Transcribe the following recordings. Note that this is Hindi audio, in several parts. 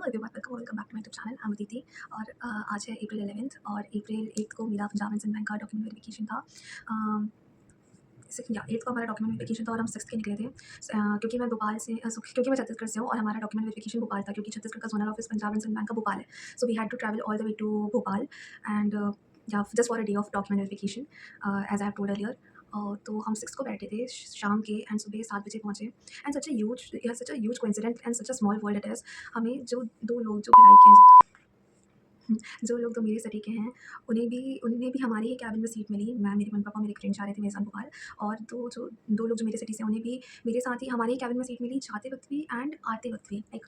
Everyone, welcome back to my YouTube channel. I am Aditi और आज है अप्रैल 11th और अप्रैल 8 को मेरा पंजाब एंड सिंध बैंक का डॉक्यूमेंट वेरिफिकेशन था। अम, 8 को हमारा डॉक्यूमेंट वेरिफिकेशन था और हम 6 के निकले थे। क्योंकि मैं भोपाल से क्योंकि मैं छत्तीसगढ़ से हूँ और हमारा डॉक्यूमेंट वेरिफिकेशन भोपाल था, क्योंकि छत्तीसगढ़ का zonal office Punjab and Sind bank का भोपाल है। So we had to travel all the way to Bhopal and yeah just for a day of document verification as I have told earlier. तो हम 6 को बैठे थे शाम के एंड सुबह 7 बजे पहुँचे। And such a huge coincident and such a small world it is. हमें जो 2 लोग जो भिलाई के हैं, जो लोग तो मेरे सिटी के हैं, उन्हें भी हमारी ही कैबिन में सीट मिली। मैं, मेरे मम्मी-पापा, मेरे फ्रेंड जा रहे थे मेरे साथ भोपाल। और 2 लोग जो मेरे सिटी से हैं, उन्हें भी मेरे साथ ही हमारी ही कैबिन में सीट मिली, जाते वक़्त भी एंड आते वक़्त भी। Like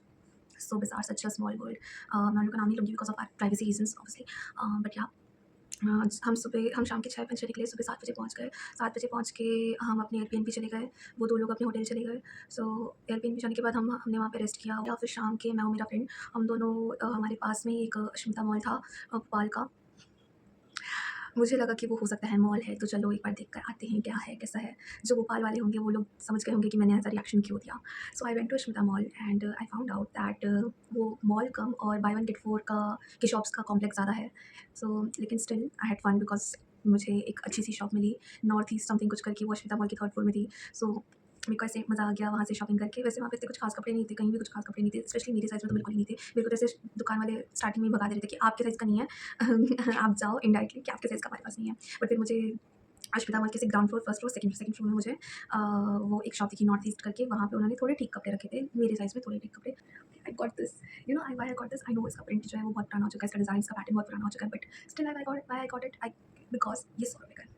so bizarre, such a small world. मैं उन लोग का नाम नहीं लूँगी because of privacy reasons obviously. But yeah हम शाम के 6 बजे निकले, सुबह 7 बजे पहुँच गए। 7 बजे पहुँच के हम अपने एयरबीएनबी चले गए, वो 2 लोग अपने होटल चले गए। सो एयरबीएनबी जाने के बाद हमने वहाँ पे रेस्ट किया या फिर शाम के मैं और मेरा फ्रेंड, हम दोनों हमारे पास में ही एक अश्मिता मॉल था भोपाल का। मुझे लगा कि वो हो सकता है मॉल है, तो चलो एक बार देख कर आते हैं क्या है, कैसा है। जो भोपाल वाले होंगे वो लोग समझ गए होंगे कि मैंने ऐसा रिएक्शन क्यों दिया। So I went to Ashmita mall and I found out that वो मॉल कम और बाय वन गेट फोर का के शॉप्स का कॉम्प्लेक्स ज़्यादा है। सो लेकिन still I had fun because मुझे एक अच्छी सी शॉप मिली, नॉर्थ ईस्ट समथिंग कुछ करके, वो अश्मिता मॉल के थर्ड फ्लोर में थी। सो मेरे को ऐसे मज़ा आ गया वहाँ से शॉपिंग करके। वैसे वहाँ पे इतने कुछ खास कपड़े नहीं थे, कहीं भी कुछ खास कपड़े नहीं थे, स्पेशली मेरे साइज़ में तो बिल्कुल ही नहीं थे। मेरे को तो ऐसे दुकान वाले स्टार्टिंग में ही भगा दे रहे थे कि आपके साइज़ का नहीं है। आप जाओ इनडायरेक्टली कि आपके साइज़ का हमारे पास नहीं है। बट फिर मुझे अश्मिता मॉल के से ground floor, first floor, second floor में मुझे वो एक शॉप दिखी नॉर्थ ईस्ट करके। वहाँ पे उन्होंने थोड़े ठीक कपड़े रखे थे, मेरे साइज़ में थोड़े ठीक कपड़े। आई got this, you know I got this. I know इसका प्रिंट जो है वो बहुत पुराना हो चुका है, इसका डिज़ाइन, इसका पैटर्न बहुत पुराना हो चुका है, but still I got it I because ये 100 रुपए का है।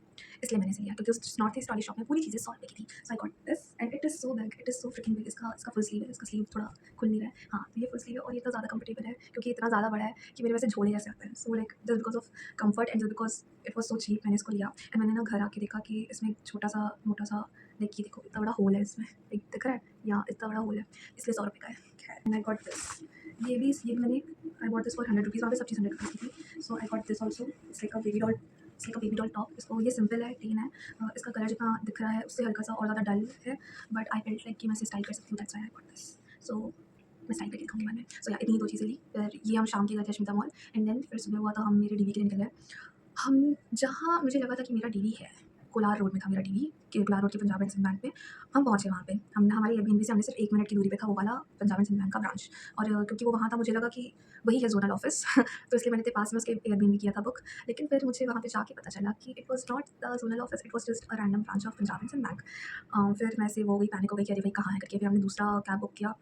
इसलिए मैंने इसे लिया क्योंकि उस नॉर्थ ईस्ट वाली शॉप में पूरी चीज़ें 100 रुपए की थी। So I got this and it is so big, it is so freaking big. इसका फुल स्लीव है, इसका स्लीव थोड़ा खुल नहीं रहा है। हाँ, तो ये फुल स्लीव है और ये इतना ज़्यादा कंफर्टेबल है क्योंकि इतना ज़्यादा बड़ा है कि मेरे वैसे झोले जैसे आते हैं। So like just because of comfort and just because it was so cheap मैंने इसको लिया। एंड मैंने ना घर आके देखा कि इसमें एक छोटा-सा, मोटा-सा, लाइक ये देखो इतना बड़ा होल है इसमें, एक दिख रहा है? या इतना बड़ा होल है, इसलिए 100 रुपए का है। खैर, एंड आई गॉट दिस। ये भी मैंने I got this for 100 rupees, वहाँ पे सब चीज़ 100 रुपीज़ की थी। So I got this also. It's like a baby doll top. इसको ये सिंपल है, क्लीन है। इसका कलर जितना दिख रहा है उससे हल्का सा और ज़्यादा डल है, बट आई फेल्ट लाइक कि मैं इसे स्टाइल कर सकती हूँ, that's why I got this. So मैं स्टाइल करके दिखाऊँगी बाद में। सो या इतनी 2 चीज़ें ली। फिर ये हम शाम के गए थे अश्मिता मॉल एंड देन फिर सुबह हुआ तो हम मेरे डीवी के लिए निकल गए। हम जहाँ मुझे लगा था कि मेरा डीवी है, कोलार रोड में था मेरा डीवी, कि कोलार रोड के पंजाब एंड सिंध बैंक में। हम पहुँचे वहाँ पे, हमने हमारे एयरबीएनबी से हमने सिर्फ 1 मिनट की दूरी पे था वो वाला पंजाब एंड सिंध बैंक का ब्रांच। और क्योंकि वो वहाँ था मुझे लगा कि वही है ज़ोनल ऑफिस तो इसलिए मैंने इतने पास में उसके एयरबीएनबी किया था बुक। लेकिन फिर मुझे वहाँ पे जाके पता चला कि it was not the zonal office, it was just a random branch of Punjab and Sind bank. फिर मैं ऐसे वो गई, पैनिक हो गई कि अरे भाई कहाँ है करके। फिर हमने दूसरा कैब बुक किया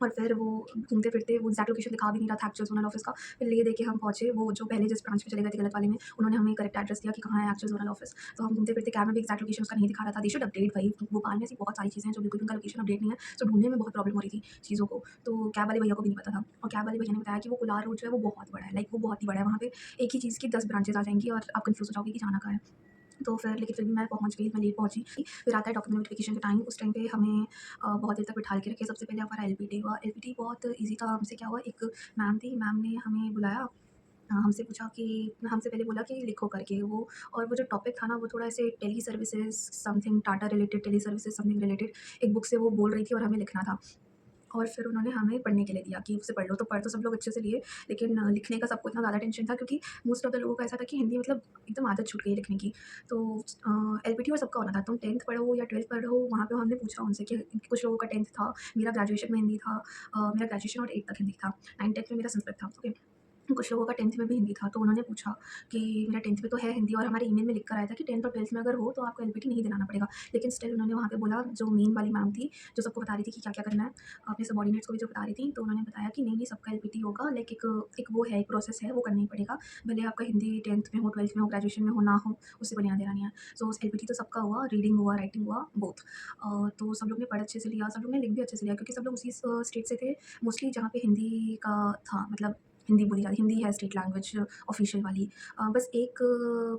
और फिर वो घूमते-फिरते वो एग्ज़ैक्ट लोकेशन दिखा भी नहीं रहा था एक्चुअल ज़ोनल ऑफिस का। फिर ले दे के हम पहुँचे, वो जो पहले जिस ब्रांच में चले गए थे गलत वाले में, उन्होंने हमें करेक्ट एड्रेस दिया कि कहाँ है एक्चुअल ज़ोनल ऑफिस। तो हम घूमते-फिरते कैब में भी एग्ज़ैक्ट लोकेशन उसका नहीं दिखा रहा था। दे शुड अपडेट भाई, भोपाल में ऐसी बहुत सारी चीज़ें हैं जो बिल्कुल भी उनका लोकेशन अपडेट नहीं है, तो ढूँढने में बहुत प्रॉब्लम हो रही थी चीज़ों को। तो कैब वाले भैया को भी नहीं पता था और कैब वाले भैया ने बताया कि वो कोलार रोड जो है वो बहुत बड़ा है, लाइक वो बहुत ही बड़ा है। वहाँ पे एक ही चीज़ की 10 ब्रांचेज़ आ जाएँगी और आप कन्फ्यूज़ हो जाओगे कि जाना कहाँ है। तो फिर लेकिन फिर भी मैं पहुँच गई, मैं लेट पहुँची। फिर आता है डॉक्यूमेंट वेरिफिकेशन का टाइम, उस टाइम पे हमें बहुत देर तक बिठा के रखे। सबसे पहले हमारा एलपीटी हुआ। एलपीटी बहुत ईज़ी था। हमसे क्या हुआ, एक मैम थी, मैम ने हमें बुलाया। हमसे पूछा कि हमसे पहले बोला कि लिखो करके वो, और वो जो टॉपिक था ना वो थोड़ा ऐसे tele services something, Tata related, tele services something related एक बुक से वो बोल रही थी और हमें लिखना था। और फिर उन्होंने हमें पढ़ने के लिए दिया कि उसे पढ़ लो, तो पढ़ तो सब लोग अच्छे से लिए, लेकिन लिखने का सबको इतना ज़्यादा टेंशन था क्योंकि मोस्ट ऑफ द लोगों का ऐसा था कि हिंदी मतलब एकदम आदत छूट गई है लिखने की। तो एलपीटी और सबका होना था, तुम 10th पढ़ो या 12th पढ़ो। वहाँ पे हमने पूछा उनसे कि कुछ लोगों का 10th था, मेरा ग्रेजुएशन में हिंदी था। मेरा ग्रेजुएशन और 8 तक हिंदी था, 9th 10th में मेरा संस्कृत था, ओके। कुछ लोगों का 10th में भी हिंदी था, तो उन्होंने पूछा कि मेरा 10th में तो है हिंदी, और हमारे ईमेल में लिख कर आया था कि 10th और 12th में अगर हो तो आपको एलपीटी नहीं दिलाना पड़ेगा। लेकिन स्टिल उन्होंने वहाँ पे बोला, जो मेन वाली मैम थी, जो सबको बता रही थी कि क्या-क्या करना है, अपने सबऑर्डिनेट्स को भी जो बता रही थी, तो उन्होंने बताया कि नहीं, नहीं सबका एलपीटी होगा, लाइक एक वो है, एक प्रोसेस है, वो करना ही पड़ेगा। भले आपका हिंदी 10th में हो, 12th में हो, ग्रेजुएशन में हो, ना हो, उससे कोई लेना-देना नहीं है। सो एलपीटी तो सबका हुआ, रीडिंग हुआ, राइटिंग हुआ, बोथ। तो सब लोग ने पढ़ अच्छे से लिया, सब लोग ने लिख भी अच्छे से लिया क्योंकि सब लोग उसी स्टेट से थे मोस्टली जहाँ पे हिंदी का था, मतलब हिंदी बोली जाती, हिंदी है स्टेट लैंग्वेज ऑफ़िशियल वाली। बस एक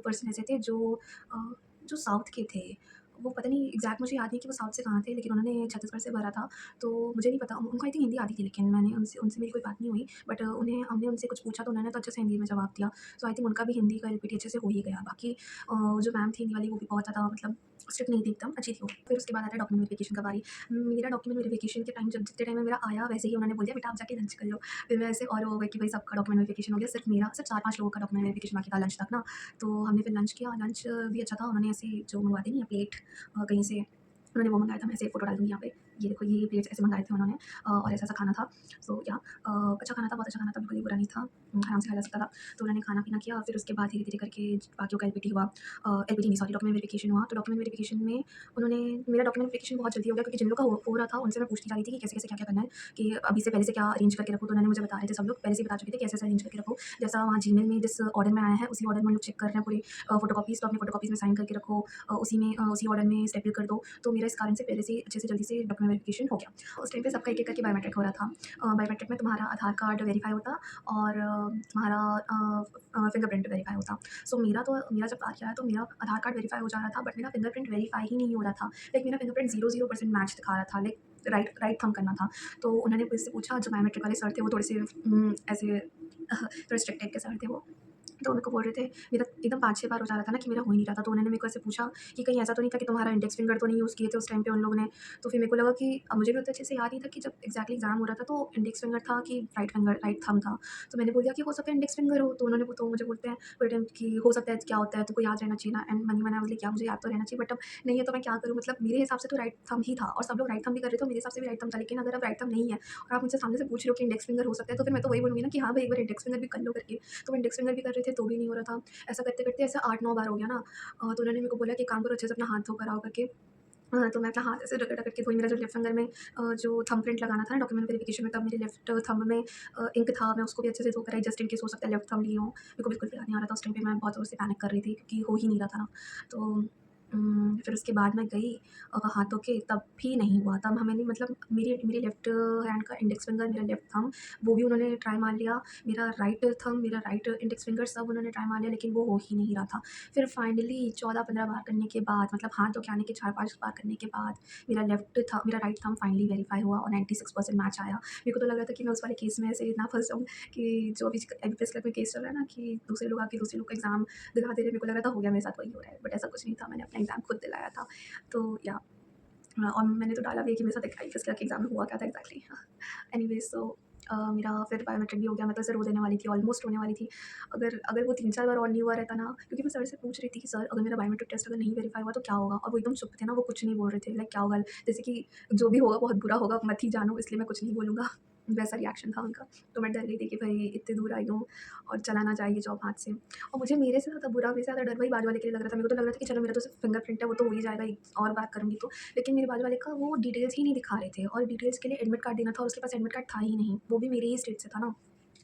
पर्सन ऐसे थे जो साउथ के थे। वो पता नहीं एग्ज़ैक्ट, मुझे याद नहीं कि वो साउथ से कहाँ थे, लेकिन उन्होंने छत्तीसगढ़ से भरा था, तो मुझे नहीं पता। उनको आई थिंक हिंदी आती थी, लेकिन मैंने उनसे उनसे मेरी कोई बात नहीं हुई। बट उन्हें हमने उनसे कुछ पूछा तो उन्होंने तो अच्छे से हिंदी में जवाब दिया। सो आई थिंक उनका भी हिंदी का एलपीटी अच्छे से हो ही गया। बाकी जो मैम थी हिंदी वाली, वो भी बहुत ज़्यादा मतलब स्ट्रिक्ट नहीं थी एकदम, अच्छी थी वो। फिर उसके बाद आता है डॉक्यूमेंट वेरिफिकेशन का बारी। मेरा डॉक्यूमेंट वेरिफिकेशन के टाइम जब जितने टाइम में मेरा आया वैसे ही उन्होंने बोल दिया बेटा आप जाके लंच कर लो। फिर मैं ऐसे और वो हो गई कि भाई सबका डॉक्यूमेंट वेरिफिकेशन हो गया, सिर्फ 4-5 लोगों का डॉक्यूमेंट वेरिफिकेशन बाकी था लंच तक ना। तो हमने फिर लंच किया, लंच भी अच्छा था। उन्होंने ऐसे जो मँगवाते नहीं है प्लेट कहीं से, उन्होंने वो मँगाया था, मैं ऐसे फ़ोटो डाल दूँगी यहाँ पे। ये देखो ये प्लेट्स ऐसे मँगाए थे उन्होंने और ऐसा-ऐसा खाना था। सो या अच्छा खाना था, बहुत अच्छा खाना था, बिल्कुल भी बुरा नहीं था। आराम से खाया जा सकता था। तो उन्होंने खाना-पीना किया, फिर उसके बाद धीरे-धीरे करके बाकियों का एलपीटी हुआ। एलपीटी नहीं सॉरी डॉक्यूमेंट वेरिफिकेशन हुआ। तो डॉक्यूमेंट वेरिफिकेशन में उन्होंने मेरा डॉक्यूमेंट वेरिफिकेशन बहुत जल्दी हो गया क्योंकि जिन लोगों का हो रहा था उनसे मैं पूछती जा रही थी कि कैसे-कैसे, क्या-क्या करना है, कि अभी से पहले से क्या अरेंज करके रखूँ। तो उन्होंने मुझे बता रहे थे सब लोग, पहले से ही बता चुके थे कि ऐसे-ऐसे अरेंज करके रखो। जैसा वहाँ जीमेल में जिस ऑर्डर में आया है उसी ऑर्डर में हम लोग चेक कर रहे हैं पूरी फ़ोटोकॉपीज़, तो अपनी फ़ोटोकॉपीज़ में साइन करके रखो। उसी में उसी ऑर्डर में स्टेपल कर दो। तो मेरा इस कारण से पहले से अच्छे से जल्दी से डॉक्यूमेंट वेरिफिकेशन हो गया। उस टाइम पे सबका एक-एक करके बायोमेट्रिक हो रहा था। बायोमेट्रिक में तुम्हारा आधार कार्ड वेरीफ़ाई होता और तुम्हारा फिंगरप्रिंट वेरीफ़ाई होता। सो मेरा जब आ गया तो मेरा आधार कार्ड वेरीफ़ाई हो जा रहा था बट मेरा फिंगरप्रिंट वेरीफ़ाई ही नहीं हो रहा था। लाइक मेरा फिंगरप्रिंट 0% मैच दिखा रहा था, लाइक राइट थंब करना था। तो उन्होंने मुझसे पूछा, जो बायोमेट्रिक वाले सर थे वो थोड़े से ऐसे थोड़े स्ट्रिक्ट टाइप के सर थे वो। तो मेरे को बोल रहे थे, मेरा एकदम 5-6 बार हो जा रहा था ना कि मेरा हो ही नहीं रहा था। तो उन्होंने मेरे को ऐसे पूछा कि कहीं ऐसा तो नहीं था कि तुम्हारा इंडेक्स फिंगर तो नहीं यूज़ किए थे उस टाइम पे उन लोगों ने? तो फिर मेरे को लगा कि मुझे भी उतना अच्छे से याद नहीं था कि जब एग्ज़ैक्टली एग्ज़ाम हो रहा था तो इंडेक्स फिंगर था कि राइट थंब था। तो मैंने बोल दिया कि हो सकता है इंडेक्स फिंगर हो। तो उन्होंने तो मुझे बोलते हैं पूरे टाइम कि हो सकता है, क्या होता है, तुमको याद रहना चाहिए ना। एंड मनी मैंने बोली क्या मुझे याद तो रहना चाहिए बट अब नहीं है तो मैं क्या करूँ? मतलब मेरे हिसाब से तो राइट थंब ही था और सब लोग राइट थंब भी कर रहे थे, तो मेरे हिसाब से भी राइट थंब था। लेकिन अगर अब राइट थंब नहीं है और आप मुझसे सामने से पूछ रहे हो कि इंडेक्स फिंगर हो सकता है, तो फिर मैं तो वही बोलूँगी ना कि हाँ भाई एक बार इंडेक्स फिंगर भी कर लो करके। तो वो इंडेक्स फिंगर भी कर रहे थे तो भी नहीं हो रहा था। ऐसा करते-करते ऐसा 8-9 बार हो गया ना। तो उन्होंने मेरे को बोला कि काम करो अच्छे से अपना हाथ धो कर आओ करके। तो मैं अपना हाथ ऐसे रगड़-रगड़ के धोई। मेरा जो लेफ्ट फिंगर में जो थंब प्रिंट लगाना था ना डॉक्यूमेंट वेरिफिकेशन में, तब मेरे लेफ्ट थंब में इंक था। मैं उसको भी अच्छे से धो कर आई जस्ट इन केस हो सकता है लेफ्ट थंब लिए हों। मेरे को बिल्कुल भी याद नहीं आ रहा था उस टाइम पे, मैं बहुत ज़ोर से पैनिक कर रही थी क्योंकि हो ही नहीं रहा था ना। तो फिर उसके बाद मैं गई हाथ धो के, तब भी नहीं हुआ। तब मैंने मतलब मेरी मेरी लेफ्ट हैंड का इंडेक्स फिंगर, मेरा लेफ्ट थंब वो भी उन्होंने ट्राई मार लिया। मेरा राइट थंब, मेरा राइट इंडेक्स फिंगर सब उन्होंने ट्राई मार लिया लेकिन वो हो ही नहीं रहा था। फिर फाइनली 14-15 बार करने के बाद, मतलब हाथ धो के आने के 4-5 बार करने के बाद मेरा राइट थंब फाइनली वेरीफाई हुआ और 96% मैच आया। मेरे को तो लग रहा था कि मैं उस वाले केस में ऐसे ना फँस जाऊँ कि जो अभी एमपीएस क्लर्क में केस चल रहा है ना कि दूसरे लोग आके दूसरे लोग का एग्ज़ाम दिला दे रहे हैं। मेरे को लग रहा था हो गया मेरे साथ वही हो रहा है, बट ऐसा कुछ नहीं था। मैंने अपना एग्ज़ाम खुद दिलाया था। तो या और मैंने तो डाला भी है कि मेरे साथ आईएफएस क्लर्क एग्ज़ाम में हुआ क्या था एग्ज़ैक्टली। एनीवेज़ सो मेरा फिर बायोमेट्रिक भी हो गया। मैं तो ऐसे रो देने वाली थी, ऑलमोस्ट रोने वाली थी। अगर अगर वो 3-4 बार और नहीं हुआ रहता ना, क्योंकि मैं सर से पूछ रही थी कि सर अगर मेरा बायोमेट्रिक टेस्ट अगर नहीं वेरीफाई हुआ तो क्या होगा? और वो एकदम चुप थे ना, वो कुछ नहीं बोल रहे थे। लाइक क्या होगा? जैसे कि जो भी होगा बहुत बुरा होगा, मत ही जानो इसलिए मैं कुछ नहीं बोलूँगा। वैसा रिएक्शन था उनका। तो मैं डर गई थी कि भई इतनी दूर आई हूँ और चला ना जाए ये जॉब हाथ से। और मुझे मेरे से ज़्यादा बुरा, मेरे से ज़्यादा डर वही बाजू वाले के लिए लग रहा था। मेरे को तो लग रहा था कि चलो मेरा तो सिर्फ़ फिंगरप्रिंट है, वो तो हो ही जाएगा, एक और बार करूँगी तो। लेकिन मेरे बाजू वाले का वो डिटेल्स ही नहीं दिखा रहे थे और डिटेल्स के लिए एडमिट कार्ड देना था और उसके पास एडमिट कार्ड था ही नहीं। वो भी मेरे ही स्टेट से था ना,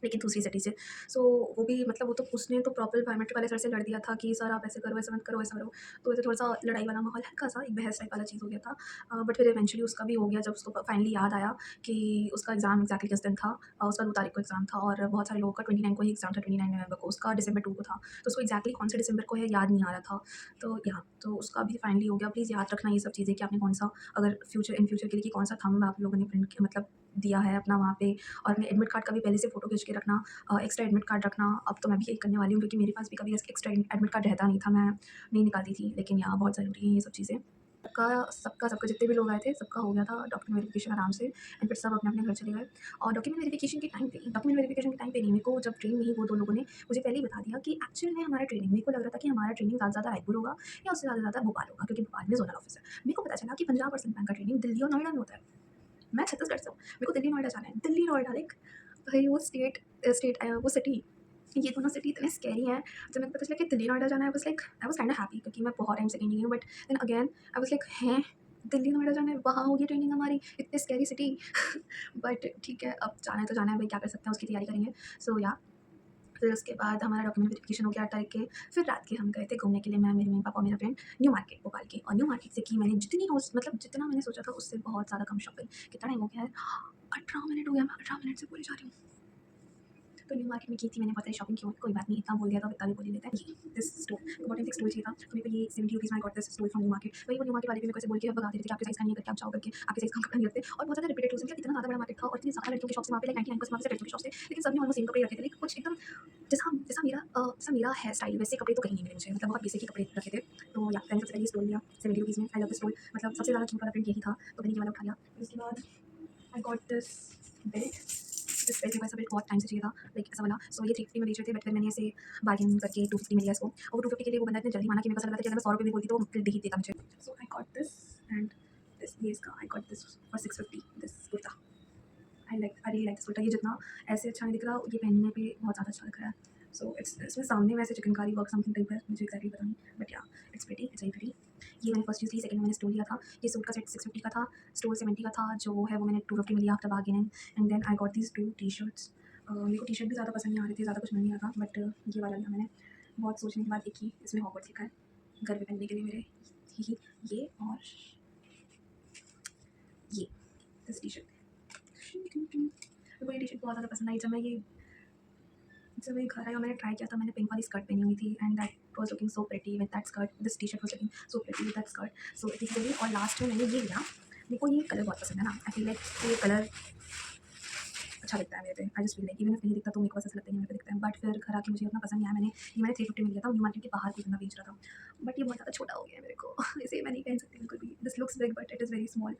लेकिन दूसरी सिटी से। सो वो भी मतलब वो तो उसने तो प्रॉपर बायोमेट्रिक वाले सर से लड़ दिया था कि सर आप ऐसे करो, ऐसा मत करो, ऐसा करो। तो ऐसे थोड़ा-सा लड़ाई वाला माहौल, हल्का-सा एक बहस टाइप वाला चीज़ हो गया था। बट फिर इवेंचुअली उसका भी हो गया जब उसको फाइनली याद आया कि उसका एग्ज़ाम एग्ज़ैक्टली किस दिन था। उसका 2 तारीख को एग्ज़ाम था और बहुत सारे लोगों का 29 को ही एग्ज़ाम था, 29 नवंबर को। उसका डिसेंबर 2 को था। तो उसको एग्ज़ैक्टली कौन से डिसेंबर को है याद नहीं आ रहा था। तो उसका भी फाइनली हो गया। प्लीज़ याद रखना ये सब चीज़ें कि आपने कौन-सा, अगर इन फ्यूचर के लिए कि कौन-सा थंब आप लोगों ने प्रिंट किया, मतलब दिया है अपना वहाँ पे। और अपने एडमिट कार्ड का भी पहले से फ़ोटो खींच के रखना, एक्स्ट्रा एडमिट कार्ड रखना। अब तो मैं भी यही करने वाली हूँ क्योंकि मेरे पास भी कभी एक्स्ट्रा एडमिट कार्ड रहता नहीं था, मैं नहीं निकालती थी। लेकिन यहाँ बहुत ज़रूरी है ये सब चीज़ें। सबका जितने भी लोग आए थे सबका हो गया था डॉक्यूमेंट वेरिफिकेशन आराम से। एंड फिर सब अपने-अपने घर चले गए। और डॉक्यूमेंट वेरिफिकेशन के टाइम पे नहीं, मेरे को जब ट्रेन में ही वो 2 लोगों ने मुझे पहले ही बता दिया कि एक्चुअल में हमारा ट्रेनिंग, मेरे को लग रहा था कि हमारा ट्रेनिंग ज़्यादा से ज़्यादा रायपुर होगा या उससे ज़्यादा से ज़्यादा भोपाल होगा क्योंकि भोपाल में ज़ोनल ऑफिस है। मेरे को पता चला कि पंजाब और सिंध बैंक का ट्रेनिंग दिल्ली और नोएडा में होता है। मैं छत्तीसगढ़ से हूँ, मेरे को दिल्ली नोएडा जाना है। दिल्ली नोएडा लाइक भाई वो वो सिटी, ये दोनों सिटी इतने स्कैरी हैं। जब मेरे को पता चला कि दिल्ली नोएडा जाना है, I was kind of happy क्योंकि मैं बहुत टाइम से कहीं नहीं गई हूँ। But then again I was like हैं, दिल्ली नोएडा जाना है, वहाँ होगी ट्रेनिंग हमारी, इतनी स्कैरी सिटी। बट ठीक है, अब जाना है तो जाना है भाई, क्या कर सकते हैं, उसकी तैयारी करेंगे। सो या फिर उसके बाद हमारा डॉक्यूमेंट वेरिफिकेशन हो गया 8 तारीख के। फिर रात के हम गए थे घूमने के लिए, मैं, मेरे मम्मी-पापा और मेरा फ्रेंड न्यू मार्केट भोपाल की। और न्यू मार्केट से की मैंने जितना मैंने सोचा था उससे बहुत ज़्यादा कम शॉपिंग। कितना टाइम हो गया है? 18 मिनट हो गया, मैं 18 मिनट से बोली जा रही हूँ। तो न्यू मार्केट में की थी मैंने, बहुत सारी शॉपिंग की, कोई बात नहीं, इतना बोल दिया तो इतना भी बोल ही लेते हैं। ये दिस स्टोल, तो बॉटम से एक स्टोल चाहिए था, तो मेरे को ये 70 रुपीज़ में I got this stole from New Market. वही वो न्यू मार्केट वाले भी मेरे को ऐसे बोल के भगा देते थे कि आपके साइज़ का नहीं है करके, आप जाओ करके, आपके साइज़ का हम कपड़ा नहीं रखते। और बहुत ज़्यादा रिपीटेड क्लोथ्स, मतलब इतना ज़्यादा बड़ा मार्केट था और इतनी ज़्यादा लड़कियों की शॉप्स वहाँ पे, लाइक 99% वहाँ पे सिर्फ लड़कियों की शॉप्स थे, लेकिन सबने ऑलमोस्ट सेम कपड़े रखे थे, लाइक कुछ एकदम जैसा मेरा हेयर स्टाइल वैसे कपड़े तो कहीं नहीं मिले मुझे, मतलब बहुत बेसिक ही कपड़े रखे थे। तो या मैंने सबसे पहले ये स्टोल लिया 70 रुपीज़ में। आई लव दिस स्टोल, मतलब सबसे ज़्यादा क्यूट वाला प्रिंट यही था, तो मैंने ये वाला उठा लिया। फिर उसके बाद आई got this belt. This belt, मेरे को ऐसा बेल्ट बहुत टाइम से चाहिए था, लाइक ऐसा वाला। सो ये 350 में बेच रहे थे, बट फिर मैंने ऐसे बार्गेन करके 250 में लिया इसको, और वो 250 के लिए वो बंदा इतनी जल्दी माना कि मेरे को ऐसा लग रहा था कि अगर मैं 100 रुपये भी बोलती तो वो दे ही देता मुझे। So I got this and this, ये इसका I got this for 650, this kurta. I really like this kurta. ये जितना ऐसे अच्छा नहीं दिख रहा, ये पहनने पे बहुत ज़्यादा अच्छा दिख रहा है। सो इसमें सामने में ऐसे चिकनकारी वर्क समथिंग टाइप है, मुझे एक्जैक्टली पता नहीं, बट या it's pretty, it's very pretty. ये मैंने फर्स्ट चीज़ ली। सेकंड में मैंने स्टोल लिया था, ये सूट का सेट 650 का था, स्टोल 70 का था, जो है वो मैंने 250 में लिया after bargaining. And then I got these 2 T shirts. मेरे को टी शर्ट भी ज़्यादा पसंद नहीं आ रही थी, ज़्यादा कुछ मन नहीं आ रहा, बट ये वाला लिया मैंने। बहुत सोचने के बाद एक ही, इसमें हॉगवर्ट्स लिखा है, घर में पहनने के लिए मेरे। ही ये और ये दिस टी शर्ट, मेरे को ये टी शर्ट बहुत ज़्यादा पसंद आई। जब मैं घर आई और मैंने ट्राई किया था, मैंने पिंक वाली स्कर्ट पहनी हुई थी, and that was looking so pretty with that skirt. This T shirt was looking so pretty with that skirt. So basically, और लास्ट में मैंने ये लिया। मेरे को ये कलर बहुत पसंद है ना, आई फील लाइक ये कलर अच्छा लगता है मेरे पे। I just feel like even if नहीं दिखता तो मेरे को ऐसा लगता है कि मेरे पे दिखता है, बट फिर घर आके मुझे उतना पसंद नहीं आया। मैंने 350 में लिया था, न्यू मार्केट के बाहर कोई बंदा बेच रहा था, बट ये बहुत ज़्यादा छोटा हो गया है मेरे को। इसे मैं नहीं पहन सकती बिल्कुल भी। This looks big but it is very small.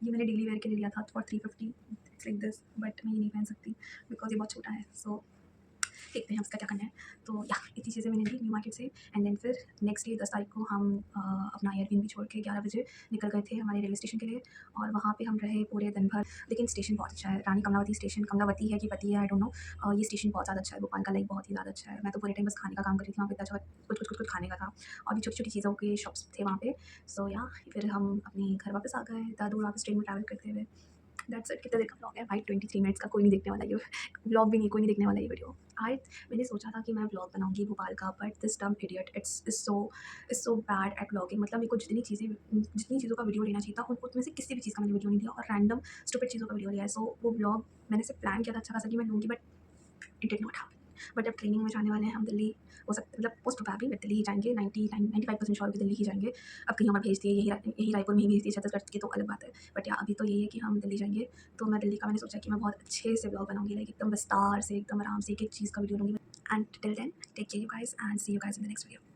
ये मैंने डेली वेयर के लिए लिया था for 350, it's like this, but मैं ये नहीं पहन सकती बिकॉज ये बहुत छोटा है। सो देखते हैं उसका क्या करना है। तो या इतनी चीज़ें मैंने ली न्यू मार्केट से। एंड देन फिर नेक्स्ट डे 10 तारीख को हम अपना एयरबीएनबी छोड़ के 11 बजे निकल गए थे हमारे रेलवे स्टेशन के लिए, और वहाँ पे हम रहे पूरे दिन भर। लेकिन स्टेशन बहुत अच्छा है, रानी कमलावती स्टेशन, कमलावती है कि पति है आई डोंट नो। ये स्टेशन बहुत ज़्यादा अच्छा है, भोपाल का, लाइक बहुत ही ज़्यादा अच्छा है। मैं तो पूरे टाइम बस खाने का काम कर रही थी वहाँ पे, इतना अच्छा कुछ खाने का था, और भी छोटी छोटी चीज़ों के शॉप्स थे वहाँ पे। सो या फिर हम अपने घर वापस आ गए, ज़्यादा दूर वापस ट्रेन में ट्रैवल करते हुए। That's it. कितना देर का ब्लॉग है भाई, 23 मिनट्स का, कोई नहीं देखने वाला ये ब्लॉग भी नहीं, कोई नहीं देखने वाला ये वीडियो। आज मैंने सोचा था कि मैं ब्लॉग बनाऊंगी भोपाल का, बट दिस डम idiot it's so bad at blogging. मतलब मेरे को जितनी चीज़ों का वीडियो लेना चाहिए था, उनमें से किसी भी चीज़ का मैंने वीडियो नहीं लिया, और रैंडम स्टूपिड चीज़ों का वीडियो लिया है। सो वो ब्लॉग मैंने सिर्फ प्लान किया था अच्छा खासा कि मैं लूँगी, but it did not happen. But अब ट्रेनिंग में जाने वाले हैं हम दिल्ली, हो सकता मतलब मोस्ट प्रोबेबली दिल्ली ही जाएंगे, 95% श्योर कि दिल्ली ही जाएंगे। अब कहीं और भेज दिए, यही रायपुर में ही भेज दिए छत्तीसगढ़ की तो अलग बात है, बट या अभी तो यही है कि हम दिल्ली जाएंगे। तो मैं दिल्ली का मैंने सोचा कि मैं बहुत अच्छे से ब्लॉग बनाऊंगी, लाइक एकदम विस्तार से, एकदम आराम से एक एक चीज़ का वीडियो लूँगी। And till then take care you guys, and see you guys in the next video.